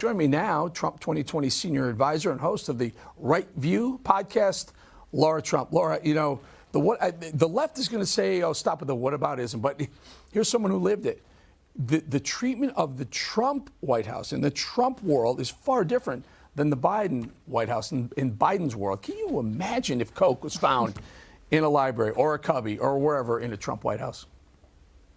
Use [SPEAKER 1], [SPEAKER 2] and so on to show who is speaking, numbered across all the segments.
[SPEAKER 1] Join me now, Trump 2020 senior advisor and host of the Right View podcast, Lara Trump. Lara, you know, the left is going to say, oh, stop with the whataboutism, but here's someone who lived it. The treatment of the Trump White House in the Trump world is far different than the Biden White House in Biden's world. Can you imagine if Coke was found in a library or a cubby or wherever in a Trump White House?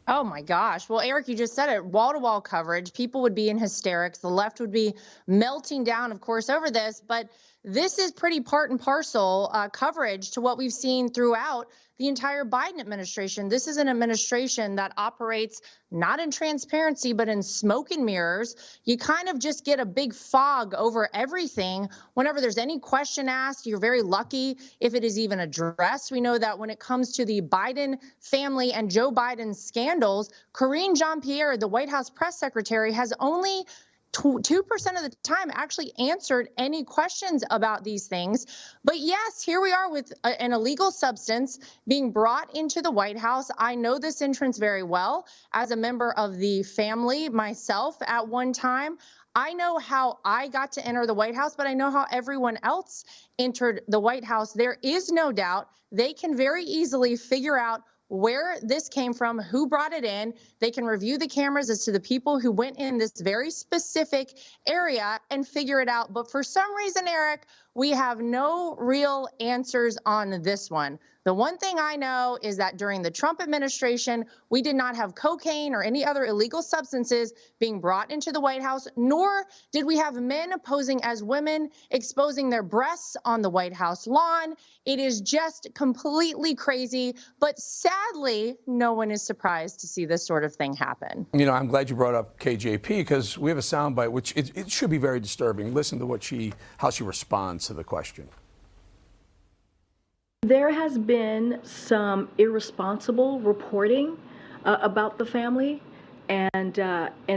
[SPEAKER 2] Oh my gosh. Well, Eric, you just said it, wall-to-wall coverage. People would be in hysterics. The left would be melting down, of course, over this. But this is pretty part and parcel coverage to what we've seen throughout the entire Biden administration. This is an administration that operates not in transparency, but in smoke and mirrors. You kind of just get a big fog over everything. Whenever there's any question asked, you're very lucky if it is even addressed. We know that when it comes to the Biden family and Joe Biden's scandals, Karine Jean-Pierre, the White House press secretary, has only 2% of the time actually answered any questions about these things. But yes, here we are with an illegal substance being brought into the White House. I know this entrance very well as a member of the family myself at one time. I know how I got to enter the White House, but I know how everyone else entered the White House. There is no doubt they can very easily figure out where this came from, who brought it in. They can review the cameras as to the people who went in this very specific area and figure it out. But for some reason, Eric, we have no real answers on this one. The one thing I know is that during the Trump administration, we did not have cocaine or any other illegal substances being brought into the White House, nor did we have men posing as women, exposing their breasts on the White House lawn. It is just completely crazy. But sadly, no one is surprised to see this sort of thing happen.
[SPEAKER 1] You know, I'm glad you brought up KJP because we have a soundbite, which it should be very disturbing. Listen to how she responds to the question.
[SPEAKER 3] There has been some irresponsible reporting about the family, and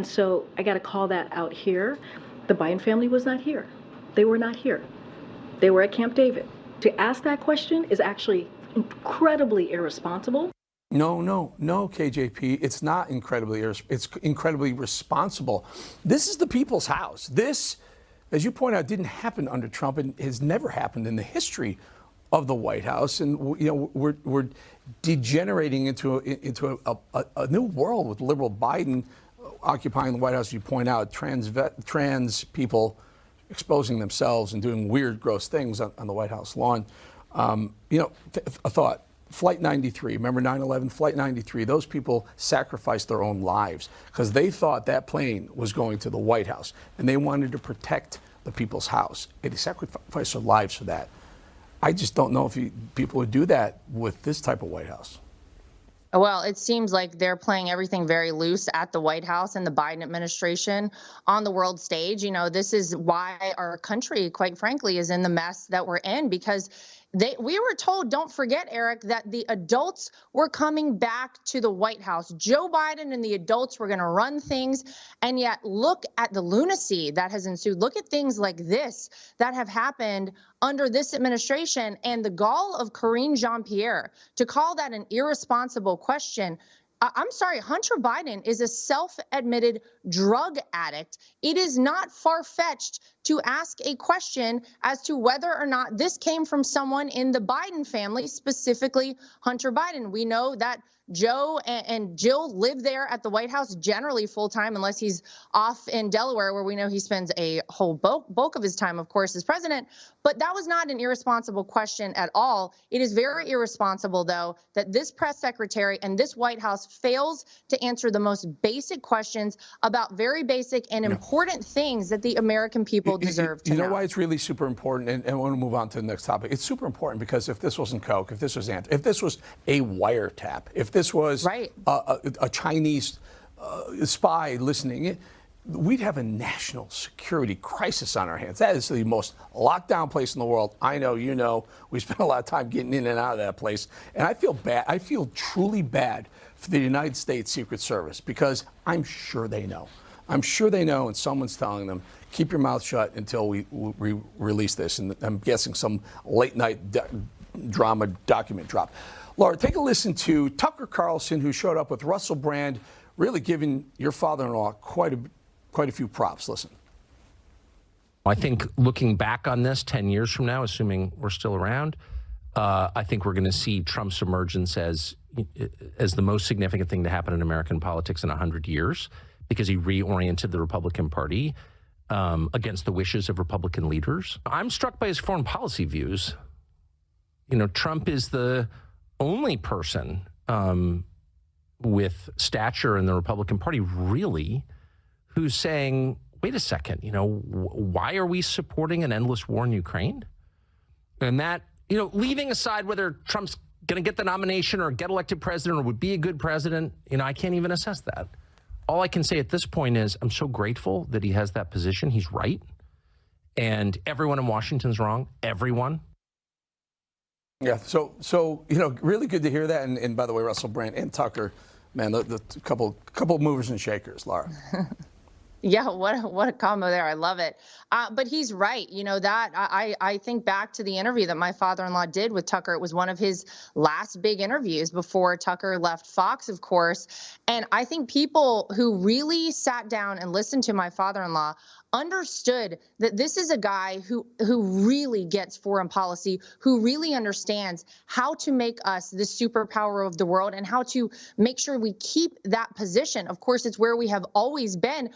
[SPEAKER 3] so I got to call that out here. The Biden family was not here. They were not here. They were at Camp David. To ask that question is actually incredibly irresponsible.
[SPEAKER 1] No, KJP. It's not incredibly. It's incredibly responsible. This is the people's house. This, as you point out, didn't happen under Trump and has never happened in the history of the White House, and you know we're degenerating into a new world with liberal Biden occupying the White House. As you point out, trans people exposing themselves and doing weird, gross things on the White House lawn. You know, a thought. Flight 93, remember 9/11? Flight 93, those people sacrificed their own lives because they thought that plane was going to the White House and they wanted to protect the people's house. And they sacrificed their lives for that. I just don't know if people would do that with this type of White House.
[SPEAKER 2] Well, it seems like they're playing everything very loose at the White House and the Biden administration on the world stage. You know, this is why our country, quite frankly, is in the mess that we're in, because we were told, don't forget, Eric, that the adults were coming back to the White House. Joe Biden and the adults were going to run things. And yet look at the lunacy that has ensued. Look at things like this that have happened under this administration, and the gall of Karine Jean-Pierre to call that an irresponsible question. I'm sorry, Hunter Biden is a self-admitted drug addict. It is not far-fetched to ask a question as to whether or not this came from someone in the Biden family, specifically Hunter Biden. We know that Joe and Jill live there at the White House generally full-time, unless he's off in Delaware, where we know he spends a whole bulk of his time, of course, as president. But that was not an irresponsible question at all. It is very irresponsible, though, that this press secretary and this White House fails to answer the most basic questions about very basic and important things that the American people deserve to know.
[SPEAKER 1] You know why it's really super important, and I want to move on to the next topic. It's super important because if this wasn't Coke, if this was a wiretap, if this was a Chinese spy listening, we'd have a national security crisis on our hands. That is the most locked down place in the world. I know, you know, we spend a lot of time getting in and out of that place. And I feel bad. I feel truly bad for the United States Secret Service because I'm sure they know. I'm sure they know, and someone's telling them, keep your mouth shut until we release this. And I'm guessing some late night drama document drop. Lara, take a listen to Tucker Carlson, who showed up with Russell Brand, really giving your father-in-law quite a few props. Listen.
[SPEAKER 4] I think looking back on this 10 years from now, assuming we're still around, I think we're going to see Trump's emergence as the most significant thing to happen in American politics in 100 years, because he reoriented the Republican Party against the wishes of Republican leaders. I'm struck by his foreign policy views. You know, Trump is the only person with stature in the Republican Party, really, who's saying, wait a second, you know, why are we supporting an endless war in Ukraine? And that, you know, leaving aside whether Trump's going to get the nomination or get elected president or would be a good president, you know, I can't even assess that. All I can say at this point is I'm so grateful that he has that position. He's right. And everyone in Washington's wrong. Everyone.
[SPEAKER 1] Yeah. So you know, really good to hear that. And by the way, Russell Brand and Tucker, man, the couple movers and shakers, Lara.
[SPEAKER 2] Yeah, what a combo there. I love it. But he's right. You know, that I think back to the interview that my father-in-law did with Tucker. It was one of his last big interviews before Tucker left Fox, of course. And I think people who really sat down and listened to my father-in-law understood that this is a guy who really gets foreign policy, who really understands how to make us the superpower of the world and how to make sure we keep that position. Of course, it's where we have always been.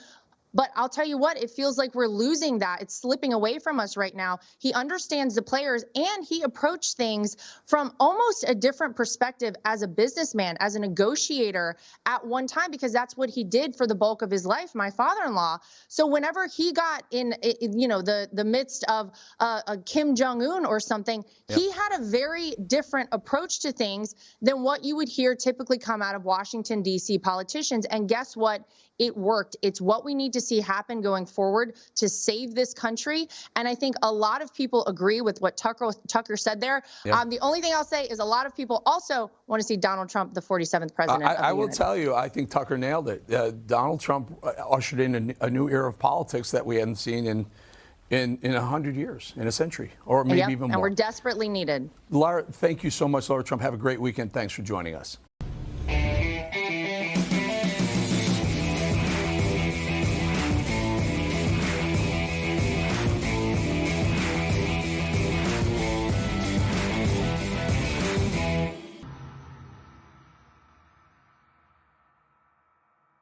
[SPEAKER 2] But I'll tell you what, it feels like we're losing that. It's slipping away from us right now. He understands the players, and he approached things from almost a different perspective as a businessman, as a negotiator at one time, because that's what he did for the bulk of his life, my father-in-law. So whenever he got in, you know, the midst of a Kim Jong-un or something, yep, he had a very different approach to things than what you would hear typically come out of Washington, D.C. politicians. And guess what? It worked. It's what we need to see happen going forward to save this country. And I think a lot of people agree with what Tucker said there. Yeah. The only thing I'll say is a lot of people also want to see Donald Trump, the 47th president.
[SPEAKER 1] I will tell you, I think Tucker nailed it. Donald Trump ushered in a new era of politics that we hadn't seen in 100 years, in a century, or maybe even more.
[SPEAKER 2] And we're desperately needed.
[SPEAKER 1] Lara, thank you so much, Lara Trump. Have a great weekend. Thanks for joining us.